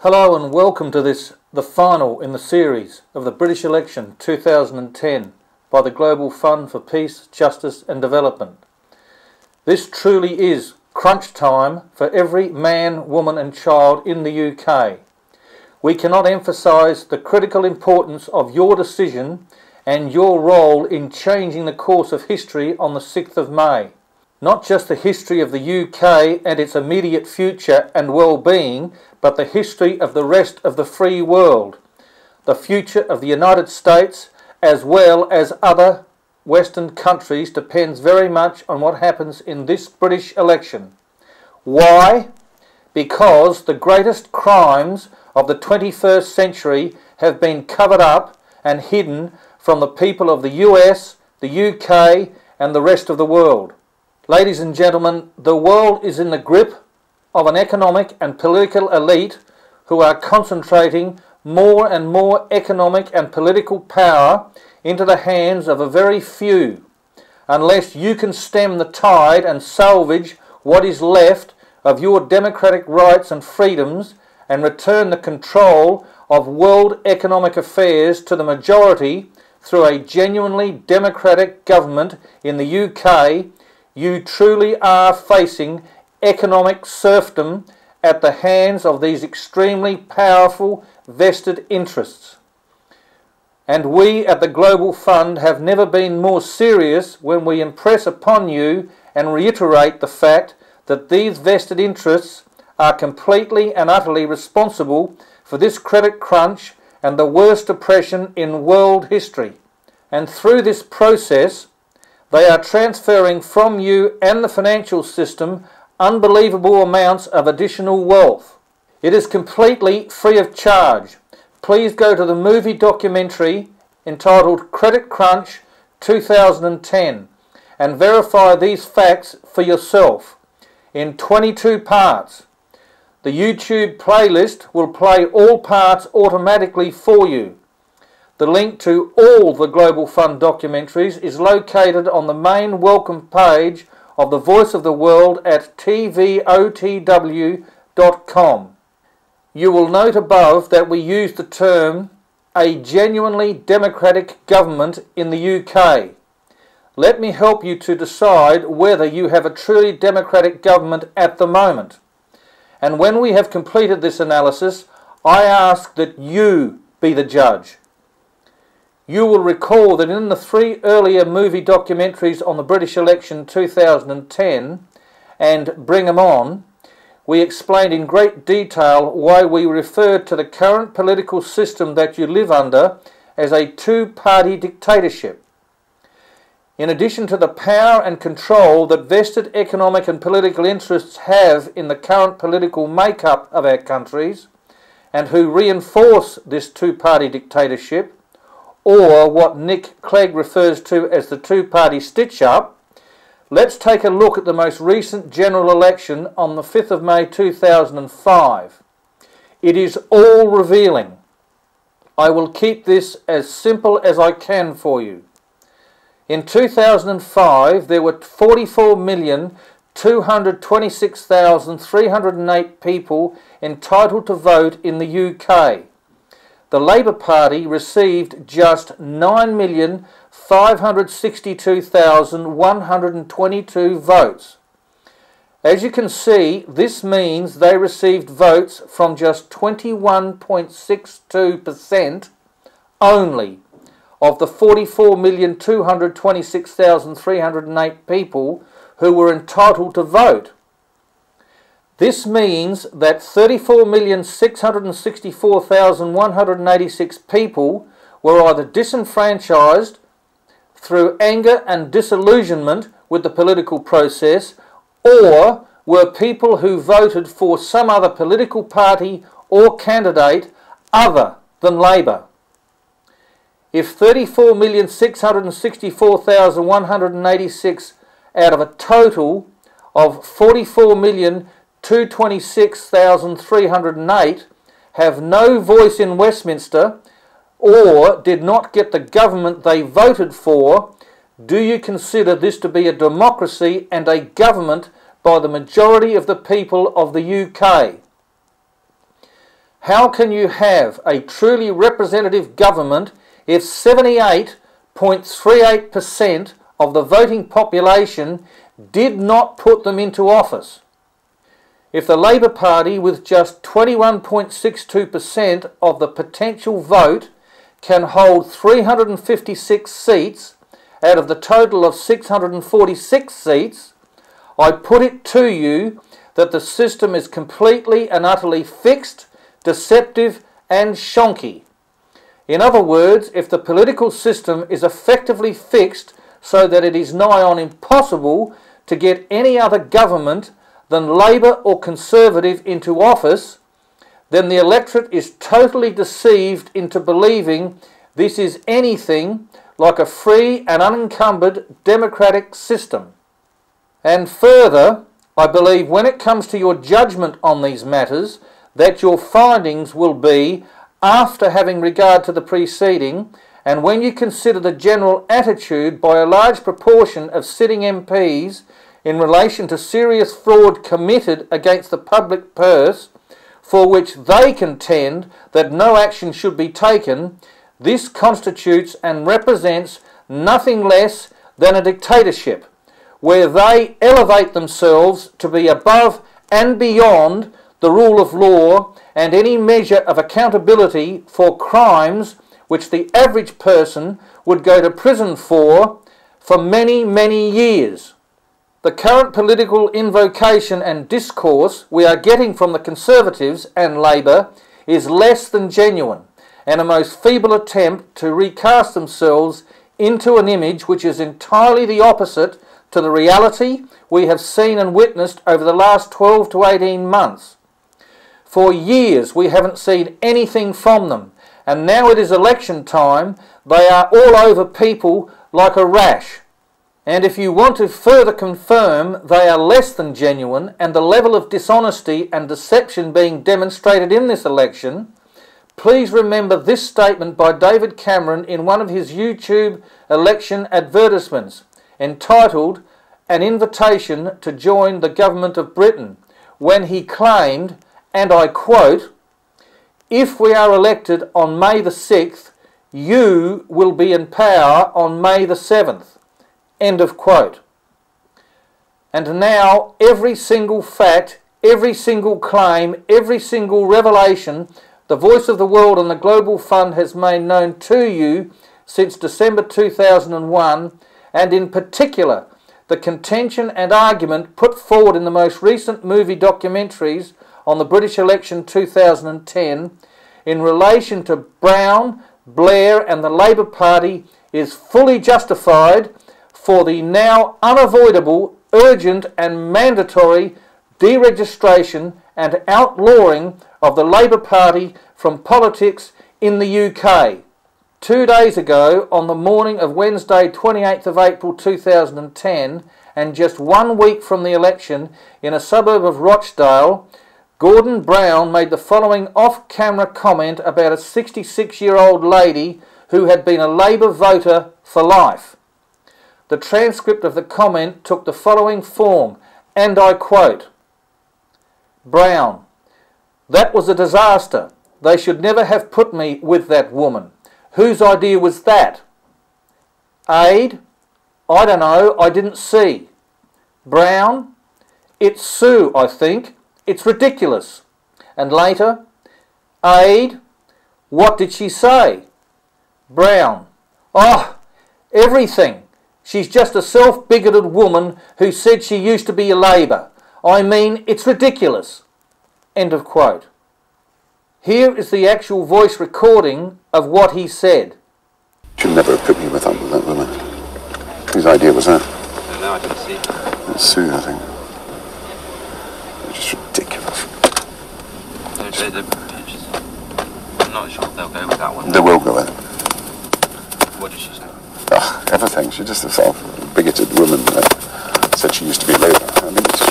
Hello and welcome to the final in the series of the British election 2010 by the Global Fund for Peace, Justice and Development. This truly is crunch time for every man, woman and child in the UK. We cannot emphasise the critical importance of your decision and your role in changing the course of history on the 6th of May. Not just the history of the UK and its immediate future and well-being, but the history of the rest of the free world, the future of the United States as well as other Western countries depends very much on what happens in this British election. Why? Because the greatest crimes of the 21st century have been covered up and hidden from the people of the US, the UK and the rest of the world. Ladies and gentlemen, the world is in the grip of an economic and political elite who are concentrating more and more economic and political power into the hands of a very few. Unless you can stem the tide and salvage what is left of your democratic rights and freedoms and return the control of world economic affairs to the majority through a genuinely democratic government in the UK, you truly are facing economic serfdom at the hands of these extremely powerful vested interests. And we at the Global Fund have never been more serious when we impress upon you and reiterate the fact that these vested interests are completely and utterly responsible for this credit crunch and the worst depression in world history. And through this process, they are transferring from you and the financial system unbelievable amounts of additional wealth. It is completely free of charge. Please go to the movie documentary entitled Credit Crunch 2010 and verify these facts for yourself in 22 parts. The YouTube playlist will play all parts automatically for you. The link to all the Global Fund documentaries is located on the main welcome page of the Voice of the World at tvotw.com. You will note above that we use the term a genuinely democratic government in the UK. Let me help you to decide whether you have a truly democratic government at the moment. And when we have completed this analysis, I ask that you be the judge. You will recall that in the 3 earlier movie documentaries on the British election 2010 and Bring 'em On, we explained in great detail why we referred to the current political system that you live under as a two-party dictatorship. In addition to the power and control that vested economic and political interests have in the current political makeup of our countries and who reinforce this two-party dictatorship, or what Nick Clegg refers to as the two-party stitch-up, let's take a look at the most recent general election on the 5th of May 2005. It is all revealing. I will keep this as simple as I can for you. In 2005, there were 44,226,308 people entitled to vote in the UK. The Labour Party received just 9,562,122 votes. As you can see, this means they received votes from just 21.62% only of the 44,226,308 people who were entitled to vote. This means that 34,664,186 people were either disenfranchised through anger and disillusionment with the political process, or were people who voted for some other political party or candidate other than Labour. If 34,664,186 out of a total of 44,226,308 have no voice in Westminster or did not get the government they voted for, do you consider this to be a democracy and a government by the majority of the people of the UK? How can you have a truly representative government if 78.38% of the voting population did not put them into office? If the Labour Party, with just 21.62% of the potential vote, can hold 356 seats out of the total of 646 seats, I put it to you that the system is completely and utterly fixed, deceptive and shonky. In other words, if the political system is effectively fixed so that it is nigh on impossible to get any other government than Labour or Conservative into office, then the electorate is totally deceived into believing this is anything like a free and unencumbered democratic system. And further, I believe when it comes to your judgment on these matters, that your findings will be, after having regard to the preceding, and when you consider the general attitude by a large proportion of sitting MPs in relation to serious fraud committed against the public purse, for which they contend that no action should be taken, this constitutes and represents nothing less than a dictatorship, where they elevate themselves to be above and beyond the rule of law and any measure of accountability for crimes which the average person would go to prison for many, many years. The current political invocation and discourse we are getting from the Conservatives and Labour is less than genuine, and a most feeble attempt to recast themselves into an image which is entirely the opposite to the reality we have seen and witnessed over the last 12 to 18 months. For years we haven't seen anything from them, and now it is election time, they are all over people like a rash. And if you want to further confirm they are less than genuine and the level of dishonesty and deception being demonstrated in this election, please remember this statement by David Cameron in one of his YouTube election advertisements, entitled An Invitation to Join the Government of Britain, when he claimed, and I quote, "If we are elected on May the 6th, you will be in power on May the 7th. End of quote. And now every single fact, every single claim, every single revelation the Voice of the World and the Global Fund has made known to you since December 2001, and in particular the contention and argument put forward in the most recent movie documentaries on the British election 2010 in relation to Brown, Blair and the Labour Party is fully justified for the now unavoidable, urgent and mandatory deregistration and outlawing of the Labour Party from politics in the UK. 2 days ago, on the morning of Wednesday 28th of April 2010, and just 1 week from the election, in a suburb of Rochdale, Gordon Brown made the following off-camera comment about a 66-year-old lady who had been a Labour voter for life. The transcript of the comment took the following form, and I quote, "Brown, that was a disaster. They should never have put me with that woman. Whose idea was that? Aid? I don't know, I didn't see. Brown? It's Sue, I think. It's ridiculous." And later, Aid? What did she say? Brown? Oh, everything. She's just a self-bigoted woman who said she used to be a Labour. I mean, it's ridiculous. End of quote. Here is the actual voice recording of what he said. She'll never have put me with that woman. Whose idea was that? I don't know, I didn't see it. It's Sue, I think. It's just ridiculous. I'm not sure they'll go with that one. They will go with it. What did she say? Everything. She's just a sort of bigoted woman that said she used to be Labour. I mean, it's